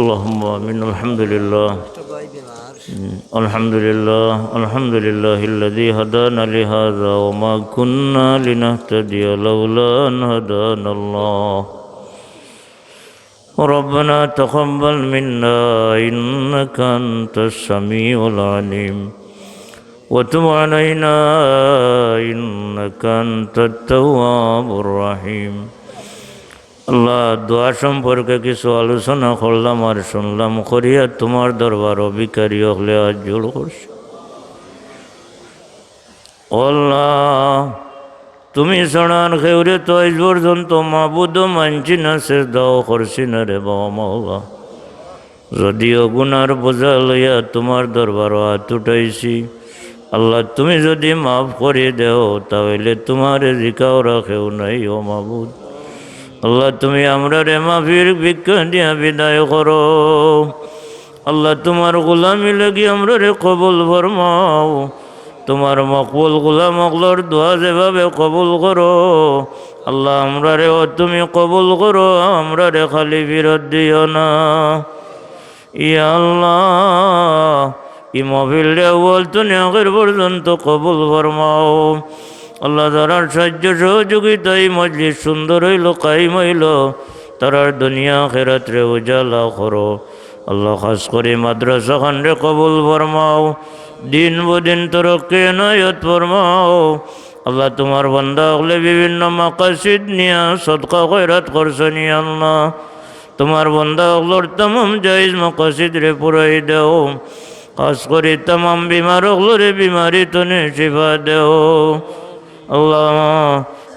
اللهم آمين. الحمد لله. الحمد لله. الحمد لله الذي هدانا لهذا وما كنا لنهتدي لولا أن هدانا الله. ربنا تقبل منا إنك أنت السميع العليم وتب علينا إنك أنت التواب الرحيم. আল্লাহ, দোয়া সম্পর্কে কিছু আলোচনা করলাম আর শুনলাম, করিয়া তোমার দরবার অভিকারী হলে আজ জোর করছি। আল্লাহ, তুমি ছাড়ার খেউরে তো আজ পর্যন্ত মাবুদ মানছি না, সেজদাও করছি না রে বাবা। যদিও গুনার বোঝা লইয়া তোমার দরবার হাত উঠাইছি, আল্লাহ তুমি যদি মাফ করে দেও তাহলে তোমার জিকাও রাখেও নাই ও মাবুদ। আল্লাহ, তুমি আমরা রে মাফির ভিক্ষা দিয়া বিদায় করো। আল্লাহ, তোমার গোলামি লাগি আমরা রে কবুল ফরমাও। তোমার মকবুল গোলাম অগলর দোয়া যেভাবে কবুল করো, আল্লাহ আমরা রে তুমি কবুল করো, আমরা রে খালি ফিরত দিও না। ইয়া আল্লাহ, ই মহফিল রে বলতো আগের পর্যন্ত কবুল ফরমাও। আল্লাহ, যারার সাহায্য সহযোগিতা এই মজলিস সুন্দর হইল, কায়েম হইল, তারার দুনিয়া আখিরাত রে উজালা করো। আল্লাহ, খাস করে মাদ্রাসা খান রে কবুল ফরমাও, দিন বদিন তরক্কি এনায়ত ফরমাও। আল্লাহ, তোমার বান্দা হলে বিভিন্ন মাকাসিদ নিয়া সদকা খয়রাত করছনি। আল্লাহ, তোমার বান্দা হলোর তামাম জায়েজ মাকাসিদ রে পুরাই দেও। খাস করে তামাম বিমার হলোরে বিমারি তনে শিফা দেও। আল্লাহ,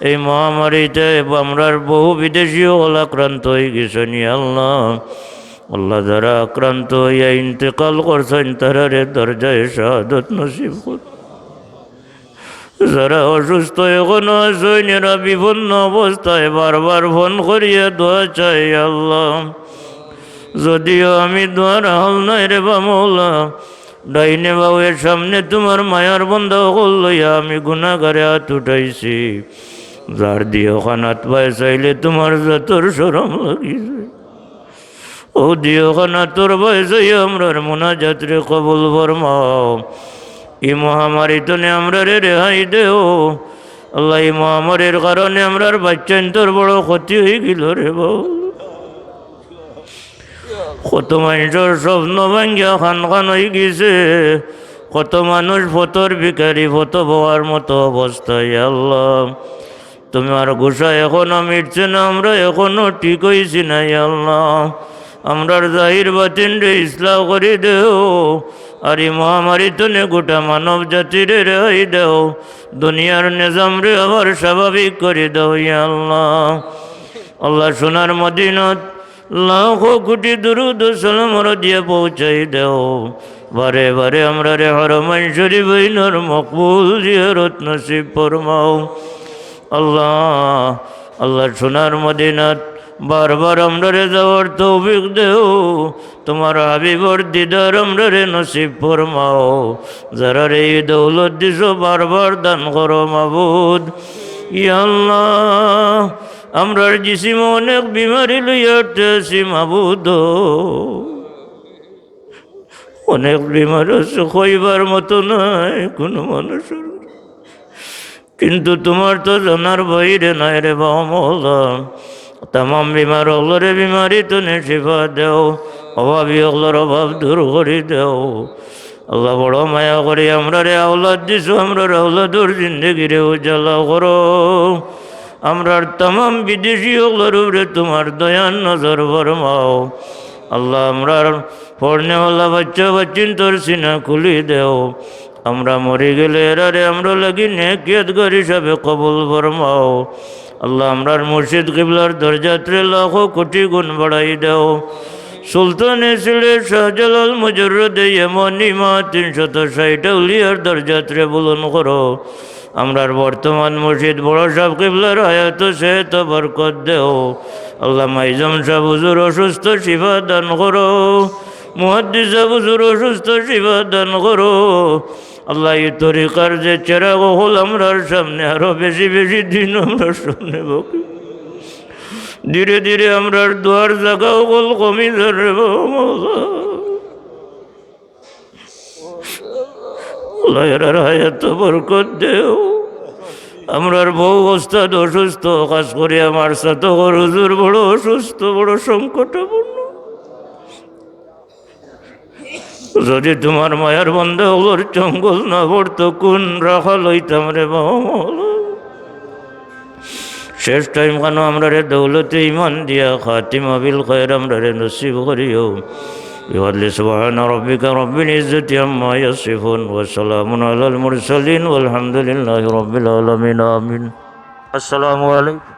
এই মহামারীতে আমরার বহু বিদেশিও হল আক্রান্ত হয়ে গেছেন। আল্লাহ, আল্লাহ যারা আক্রান্ত হইয়া ইন্তেকাল করছেন তারারে দরজায় শাহাদত নসিব কর। যারা অসুস্থ এখনো আছেন, এরা বিপন্ন অবস্থায় বারবার ফোন করিয়া দোয়া চাই। আল্লাহ, যদিও আমি দোয়ার হাল নাই রে বা মৌলা, ডাইনে বাউয়ের সামনে তোমার মায়ার বন্ধ লইয়া আমি গুনাহগারে হাত উঠাইছি। যার দিও খানাত পায় চাইলে তোমার যতর শরম লাগিছে, ও দিও খানা তোর বয়সাই আমরার মোনাজাতরে কবুল ফরমাও। এই মহামারী তো আমরা রে রেহাই দেও। আল্লাহ, এই মহামারীর কারণে আমরার বাচ্চান তোর বড় ক্ষতি হয়ে গেল রে বউ। কত মানুষের স্বপ্ন ভাঙ্গিয়া খান খান হয়ে গেছে, কত মানুষ ফতর ভিখারি, ফত বওয়ার মতো অবস্থায়। আল্লাহ, তোমার গুসা এখনো মিটছে না, আমরা এখনো ঠিক হয়েছি না। আল্লাহ, আমরার জাহির বাতিন রে ইসলাম করে দেও। আর এই মহামারী তনে গোটা মানব জাতির রেহাই দেও। দুনিয়ার নিজাম রে আবার স্বাভাবিক করে দেও। আল্লাহ, আল্লাহ সোনার মদিনাত লাখো কোটি দুরুদ সালাম দিয়ে পৌঁছাই দেও। বারে বারে আমরা রে হরমাইন শরীফ নর মকবুল জিয়ারত নসিব ফরমাও। আল্লাহ, আল্লাহ সোনার মদিনাত বারবার আমরা রে যাওয়ার তৌফিক দেও। তোমার হাবিবর দিদার আমরা রে নসিব ফরমাও। যারা রে দৌলত দিছ বারবার দান করো মাবুদ। ইয়া আল্লাহ, আমরার জিসিম অনেক বিমারি লইয়াছি মাবুদ, অনেক বিমার আছে কইবার মতো নাই কোনো মানুষের, কিন্তু তোমার তো জানার বাইরে নাই রে বাবা। তামাম বিমার হলরে বিমারি তো শিফা দেও, অভাবী হলর অভাব দূর করে দেও। আল্লাহ, বড় মায়া করে আমরা রে আওলাদ দিছ, আমরা আওলাদর জিন্দগি রে উজালা করো। আমরার তামাম বিদেশি হলর উপরে তোমার দয়ান নজর ফরমাও। আল্লাহ, আমরার পড়নেওয়ালা বাচ্চা বাচ্চিন তোর সিনা খুলি দেও। আমরা মরে গেলে এরারে আমরা লাগি নেকিয়ত গরি হিসাবে কবুল ফরমাও। আল্লাহ, আমরার মুর্শিদ কিবলার দরজাত্রে লাখো কোটি গুণ বাড়াই দেও। সুলতানে সিলেট শাহজালাল মুজররদে ইমানি মা 360 আউলিয়ার দরজাত্রে বুলন করো। আমরার বর্তমান মুর্শিদ বড় সাহেব কিবলার হায়াত সেহত বরকত দেও। আল্লাহ, মাইজম সাহেব হুজুর অসুস্থ শিফা দান করো। মুহাদ্দিস সাহেব হুজুর অসুস্থ শিফা দান করো। আল্লাহ, এই তরিকার যে চেরাগ হল আমরার সামনে আরো বেশি বেশি দিন আমরা সামনে বকি। ধীরে ধীরে আমরা দুয়ার জাগাও বল কমি ধরে লয়ের হায়াত বরকত দেও। আমরার বউ ওস্তাদ অসুস্থ, কাজ করে আমার সাথে হুজুর বড় অসুস্থ, বড় সংকটপূর্ণ। যদি তোমার মায়ার বন্ধ ওর জঙ্গল না পড়তো কোন রাখা লইতাম রে বাবা। শেষ টাইম কেন আমরা রে দৌলতে ইমান দিয়া খাতিমা বিল খায়র আমরা রে নসিব করিও। بفضل سبحان ربك رب العزة عما يصفون وسلام على المرسلين والحمد لله رب العالمين آمين. السلام عليكم.